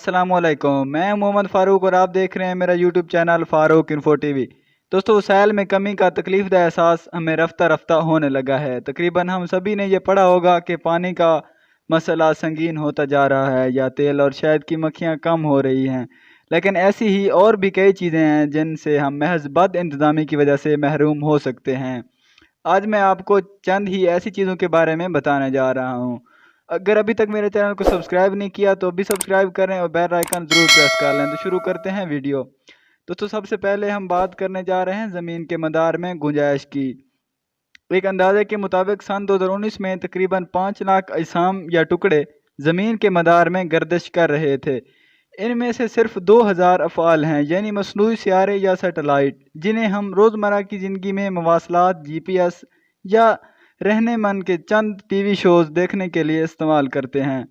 अस्सलाम वालेकुम। मैं मोहम्मद फ़ारूक और आप देख रहे हैं मेरा YouTube channel Farooq info TV. दोस्तों, वसाइल में कमी का तकलीफ़दा एहसास हमें रफ्ता रफ्ता होने लगा है। तकरीबन हम सभी ने ये पढ़ा होगा कि पानी का मसला संगीन होता जा रहा है या तेल और शहद की मक्खियाँ कम हो रही हैं। लेकिन ऐसी ही और भी कई चीज़ें हैं जिनसे हम महज बद इंतज़ामी की वजह से महरूम हो सकते हैं। आज मैं आपको चंद ही ऐसी चीज़ों के बारे में बताने जा रहा हूँ। अगर अभी तक मेरे चैनल को सब्सक्राइब नहीं किया तो अभी सब्सक्राइब करें और बेल आइकन ज़रूर प्रेस कर लें। तो शुरू करते हैं वीडियो। दोस्तों, सबसे पहले हम बात करने जा रहे हैं ज़मीन के मदार में गुंजाइश की। एक अंदाजे के मुताबिक सन 2019 में तकरीबन 5 लाख अजसाम या टुकड़े ज़मीन के मदार में गर्दिश कर रहे थे। इनमें से सिर्फ 2000 अफ़ाल हैं, यानी मसनूई सियारे या सैटेलाइट, जिन्हें हम रोज़मर्रा की ज़िंदगी में मवासलात, GPS या रहने मन के चंद टीवी शोज़ देखने के लिए इस्तेमाल करते हैं।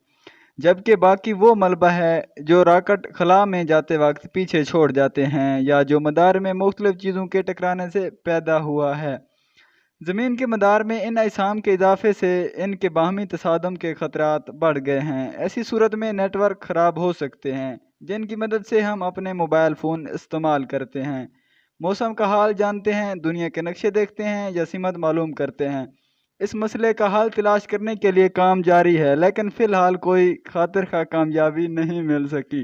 जबकि बाकी वो मलबा है जो रॉकेट खला में जाते वक्त पीछे छोड़ जाते हैं या जो मदार में मुख्तलिफ चीज़ों के टकराने से पैदा हुआ है। ज़मीन के मदार में इन अजसाम के इजाफे से इनके बाहमी तसादम के ख़तरात बढ़ गए हैं। ऐसी सूरत में नेटवर्क ख़राब हो सकते हैं, जिनकी मदद से हम अपने मोबाइल फ़ोन इस्तेमाल करते हैं, मौसम का हाल जानते हैं, दुनिया के नक्शे देखते हैं या सिमत मालूम करते हैं। इस मसले का हल तलाश करने के लिए काम जारी है, लेकिन फ़िलहाल कोई खातिर खा कामयाबी नहीं मिल सकी।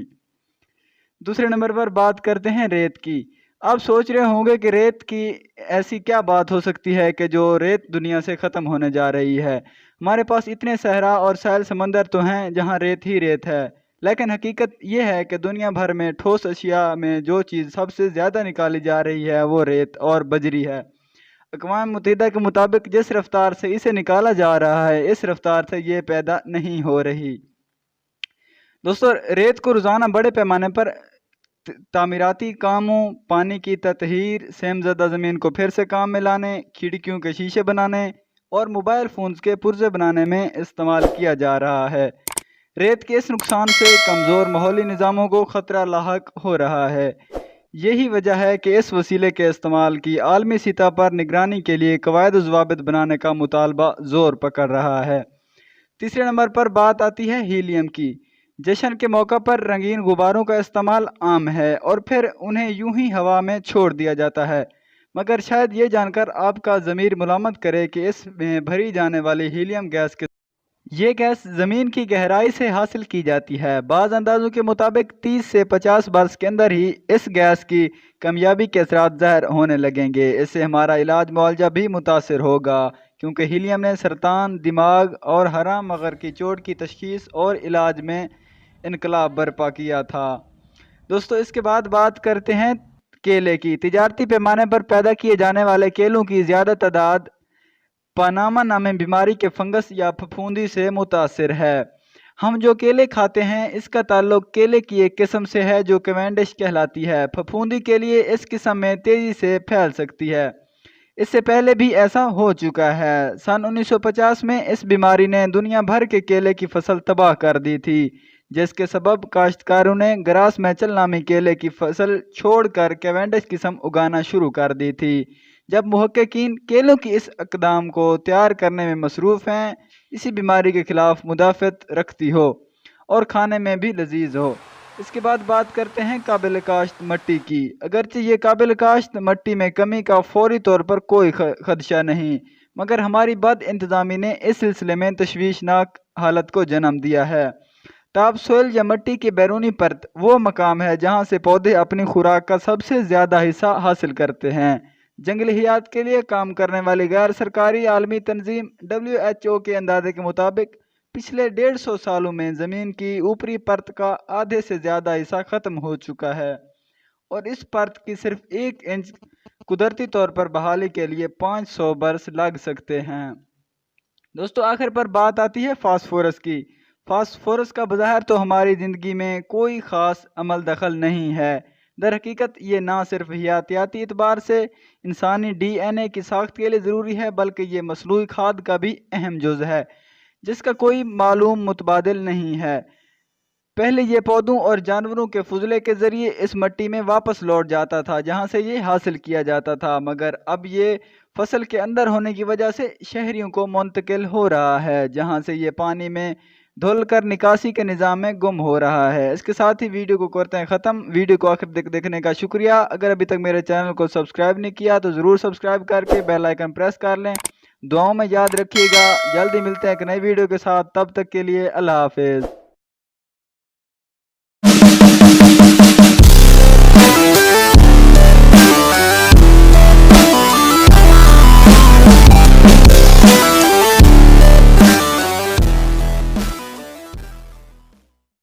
दूसरे नंबर पर बात करते हैं रेत की। आप सोच रहे होंगे कि रेत की ऐसी क्या बात हो सकती है कि जो रेत दुनिया से ख़त्म होने जा रही है। हमारे पास इतने सहरा और सैल समंदर तो हैं जहां रेत ही रेत है, लेकिन हकीकत यह है कि दुनिया भर में ठोस अशिया में जो चीज़ सबसे ज़्यादा निकाली जा रही है वो रेत और बजरी है। अक़वाम मुत्तहिदा के मुताबिक जिस रफ्तार से इसे निकाला जा रहा है, इस रफ्तार से ये पैदा नहीं हो रही। दोस्तों, रेत को रोज़ाना बड़े पैमाने पर तामीराती कामों, पानी की ततहीर, सेमज़दा ज़मीन को फिर से काम में लाने, खिड़कियों के शीशे बनाने और मोबाइल फ़ोन्स के पुर्ज़े बनाने में इस्तेमाल किया जा रहा है। रेत के इस नुकसान से कमज़ोर माहौली निज़ामों को ख़तरा लाहक हो रहा है। यही वजह है कि इस वसीले के इस्तेमाल की आलमी सतह पर निगरानी के लिए कवायद ज़वाबित बनाने का मुतालबा ज़ोर पकड़ रहा है। तीसरे नंबर पर बात आती है हीलियम की। जश्न के मौका पर रंगीन गुब्बारों का इस्तेमाल आम है और फिर उन्हें यूं ही हवा में छोड़ दिया जाता है, मगर शायद ये जानकर आपका ज़मीर मुलामत करे कि इसमें भरी जाने वाली हीलियम गैस के ये गैस ज़मीन की गहराई से हासिल की जाती है। बाज़ अंदाज़ों के मुताबिक 30 से 50 बरस के अंदर ही इस गैस की कामयाबी के असरात ज़ाहिर होने लगेंगे। इससे हमारा इलाज मुआवजा भी मुतासिर होगा, क्योंकि हीलियम ने सरतान, दिमाग और हराम मगर की चोट की तशख़ीस और इलाज में इनकलाब बर्पा किया था। दोस्तों, इसके बाद बात करते हैं केले की। तिजारती पैमाने पर पैदा किए जाने वाले केलों की ज़्यादा तादाद पनामा नामी बीमारी के फंगस या फफूंदी से मुतासिर है। हम जो केले खाते हैं इसका ताल्लुक केले की एक किस्म से है जो कैवेंडिश कहलाती है। फफूंदी के लिए इस किस्म में तेज़ी से फैल सकती है। इससे पहले भी ऐसा हो चुका है। सन 1950 में इस बीमारी ने दुनिया भर के केले की फसल तबाह कर दी थी, जिसके सबब काश्तकारों ने ग्रास मैचल नामी केले की फसल छोड़कर कैवेंडिश किस्म उगाना शुरू कर दी थी। जब मुहक्किकीन केलों की इस इक़दाम को तैयार करने में मसरूफ़ हैं, इसी बीमारी के ख़िलाफ़ मुदाफ़त रखती हो और खाने में भी लजीज हो। इसके बाद बात करते हैं काबिल काश्त मट्टी की। अगरचे ये काबिल काश्त मट्टी में कमी का फौरी तौर पर कोई खदशा नहीं, मगर हमारी बद इंतज़ामी ने इस सिलसिले में तशवीशनाक हालत को जन्म दिया है। टॉप सोइल या मट्टी की बैरूनी परत वो मकाम है जहाँ से पौधे अपनी खुराक का सबसे ज़्यादा हिस्सा हासिल करते हैं। जंगली हयात के लिए काम करने वाली गैर सरकारी आलमी तंजीम WHO के अंदाजे के मुताबिक पिछले 150 सालों में ज़मीन की ऊपरी परत का आधे से ज़्यादा हिस्सा ख़त्म हो चुका है और इस परत की सिर्फ 1 इंच कुदरती तौर पर बहाली के लिए 500 बरस लग सकते हैं। दोस्तों, आखिर पर बात आती है फास्फोरस की। फास्फोरस का बज़ाहिर तो हमारी ज़िंदगी में कोई ख़ास अमल दखल नहीं है। दर हकीकत ये ना सिर्फ हयातियाती एतबार से इंसानी DNA की साख्त के लिए ज़रूरी है, बल्कि ये मसनूई खाद का भी अहम जुज़ है जिसका कोई मालूम मुतबादिल नहीं है। पहले ये पौधों और जानवरों के फुजले के ज़रिए इस मट्टी में वापस लौट जाता था जहाँ से ये हासिल किया जाता था, मगर अब ये फसल के अंदर होने की वजह से शहरियों को मुंतकिल हो रहा है, जहाँ से ये पानी में دھل کر نکاسی کے نظام میں گم ہو رہا ہے۔ اس کے ساتھ ہی ویڈیو کو کرتے ہیں ختم۔ ویڈیو کو آخر تک دیکھنے کا شکریہ۔ اگر ابھی تک میرے چینل کو سبسکرائب نہیں کیا تو ضرور سبسکرائب کر کے بیل آئیکن پریس کر لیں۔ دعاؤں میں یاد رکھیے گا۔ جلدی ملتے ہیں ایک نئی ویڈیو کے ساتھ، تب تک کے لیے اللہ حافظ۔